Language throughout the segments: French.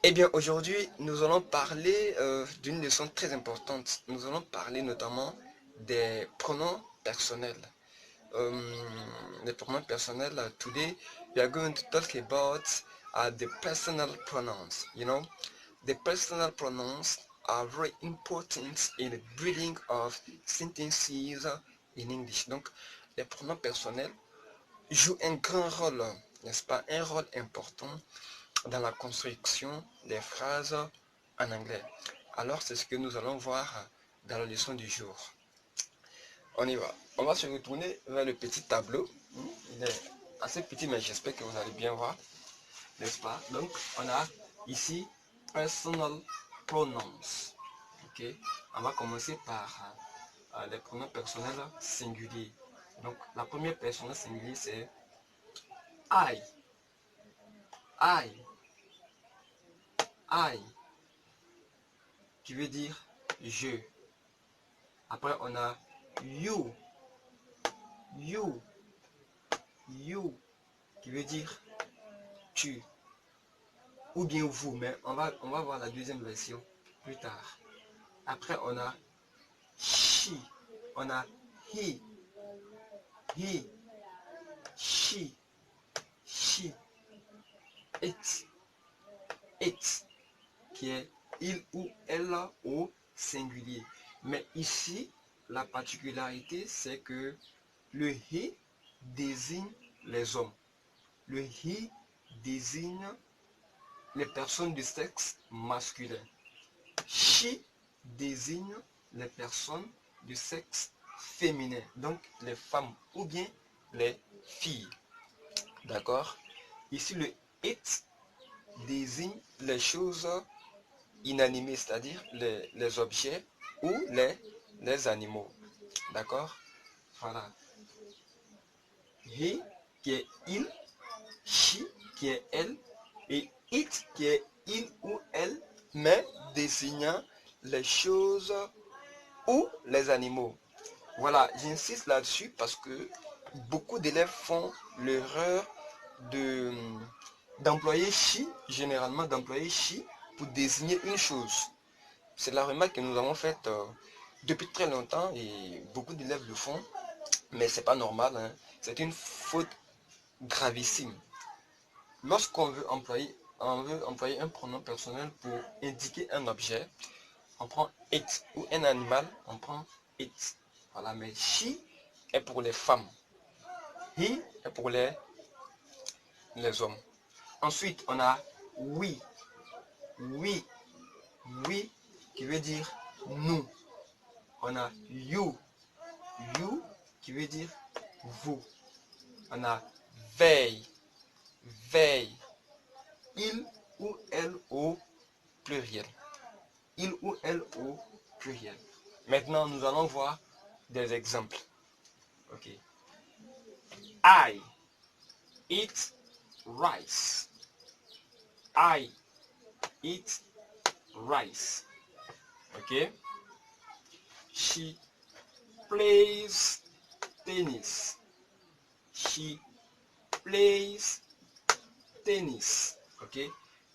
Eh bien, aujourd'hui, nous allons parler d'une leçon très importante. Nous allons parler notamment des pronoms personnels. Les pronoms personnels, today, we are going to talk about the personal pronouns. The personal pronouns are very important in the building of sentences in English. Donc, les pronoms personnels jouent un grand rôle, n'est-ce pas? Un rôle important dans la construction des phrases en anglais. Alors, c'est ce que nous allons voir dans la leçon du jour. On y va. On va se retourner vers le petit tableau. Il est assez petit, mais j'espère que vous allez bien voir, n'est-ce pas? Donc, on a ici personal pronouns. Ok. On va commencer par les pronoms personnels singuliers. Donc, la première personne singulier, c'est I. I. I. Qui veut dire je. Après, on a you. You. You. Qui veut dire tu. Ou bien vous. Mais on va voir la deuxième version plus tard. Après, on a she. On a he. He. She. She. It. It. Qui est il ou elle au singulier. Mais ici, la particularité, c'est que le he désigne les hommes. Le he désigne les personnes du sexe masculin. She désigne les personnes du sexe féminin, donc les femmes ou bien les filles. D'accord? Ici, le it désigne les choses inanimés, c'est-à-dire les objets ou les animaux. D'accord? Voilà. He qui est il, she qui est elle, et it qui est il ou elle, mais désignant les choses ou les animaux. Voilà, j'insiste là-dessus parce que beaucoup d'élèves font l'erreur de d'employer she, généralement d'employer she pour désigner une chose. C'est la remarque que nous avons faite depuis très longtemps et beaucoup d'élèves le font, mais c'est pas normal, hein. C'est une faute gravissime. Lorsqu'on veut employer un pronom personnel pour indiquer un objet, on prend it, ou un animal, on prend it. Voilà, mais she est pour les femmes, he est pour les hommes. Ensuite, on a we, we, we qui veut dire nous. On a you, you qui veut dire vous. On a they, they, il ou elle au pluriel. Il ou elle au pluriel. Maintenant, nous allons voir des exemples. Ok. I eat rice. I eat rice. Ok. She plays tennis. She plays tennis. Ok.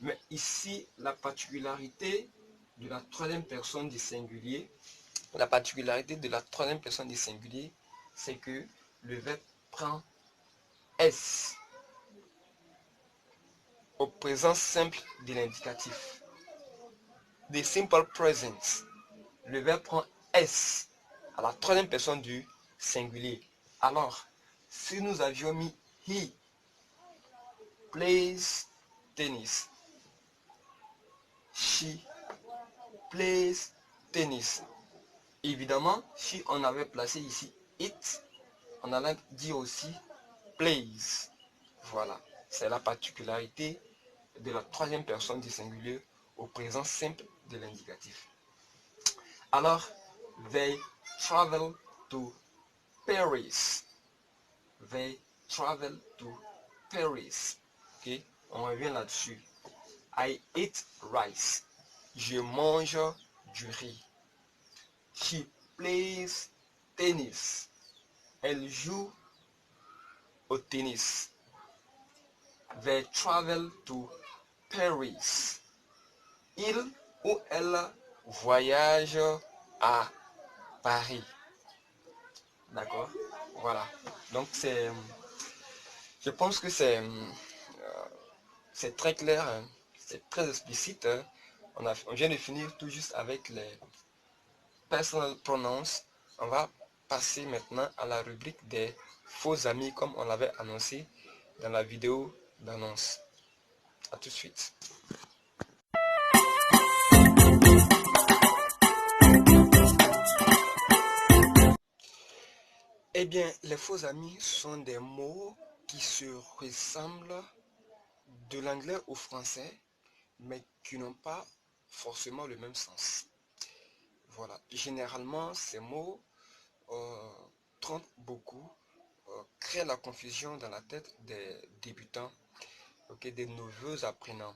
Mais ici, la particularité de la troisième personne du singulier, c'est que le verbe prend S au présent simple de l'indicatif. The simple present. Le verbe prend S à la troisième personne du singulier. Alors, si nous avions mis he plays tennis, she plays tennis. Évidemment, si on avait placé ici it, on allait dire aussi plays. Voilà, c'est la particularité de la troisième personne du singulier au présent simple de l'indicatif. Alors, they travel to Paris. They travel to Paris. Ok, on revient là-dessus. I eat rice. Je mange du riz. She plays tennis. Elle joue au tennis. They travel to Paris. il ou elle voyage à Paris. D'accord? Voilà. Donc je pense que c'est très clair, hein. C'est très explicite, hein. On vient de finir tout juste avec les personal pronouns. On va passer maintenant à la rubrique des faux amis comme on l'avait annoncé dans la vidéo d'annonce. A tout de suite. Eh bien, les faux amis sont des mots qui se ressemblent de l'anglais au français, mais qui n'ont pas forcément le même sens. Voilà. Généralement, ces mots trompent beaucoup, créent la confusion dans la tête des débutants, okay, des nouveaux apprenants.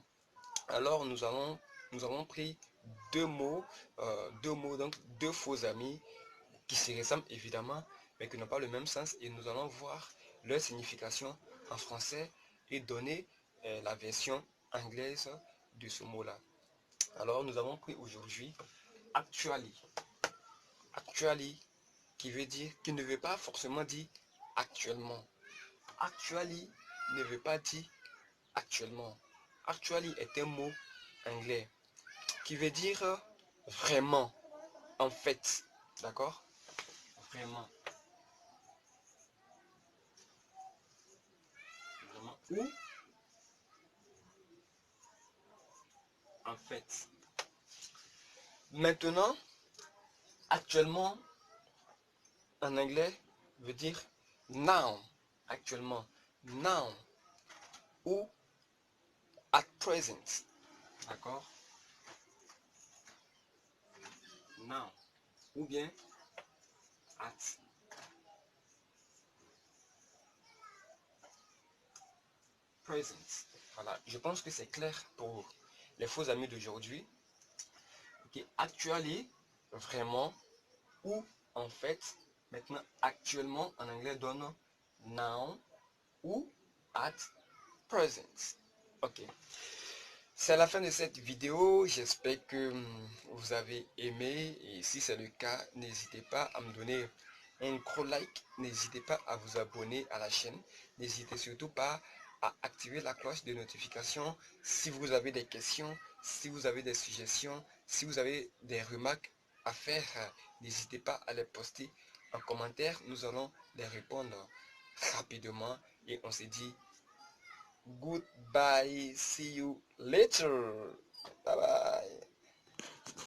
Alors, nous avons pris deux mots, donc deux faux amis qui se ressemblent évidemment, mais qui n'ont pas le même sens, et nous allons voir leur signification en français et donner la version anglaise de ce mot-là. Alors, nous avons pris aujourd'hui actually. Actually, qui ne veut pas forcément dire actuellement. Actually ne veut pas dire actuellement. Actually est un mot anglais qui veut dire vraiment, en fait. D'accord? Vraiment. Vraiment. Ou en fait. Maintenant, actuellement, en anglais, veut dire now. Actuellement. Now. Ou at present. D'accord? Now. Ou bien at present. Voilà. Je pense que c'est clair pour les faux amis d'aujourd'hui. Okay. Actually, vraiment, ou en fait. Maintenant, actuellement, en anglais, donne now ou at present. Ok. C'est la fin de cette vidéo. J'espère que vous avez aimé. Et si c'est le cas, n'hésitez pas à me donner un gros like. N'hésitez pas à vous abonner à la chaîne. N'hésitez surtout pas à activer la cloche de notification si vous avez des questions, si vous avez des suggestions, si vous avez des remarques à faire. N'hésitez pas à les poster en commentaire. Nous allons les répondre rapidement. Et on se dit goodbye. See you later.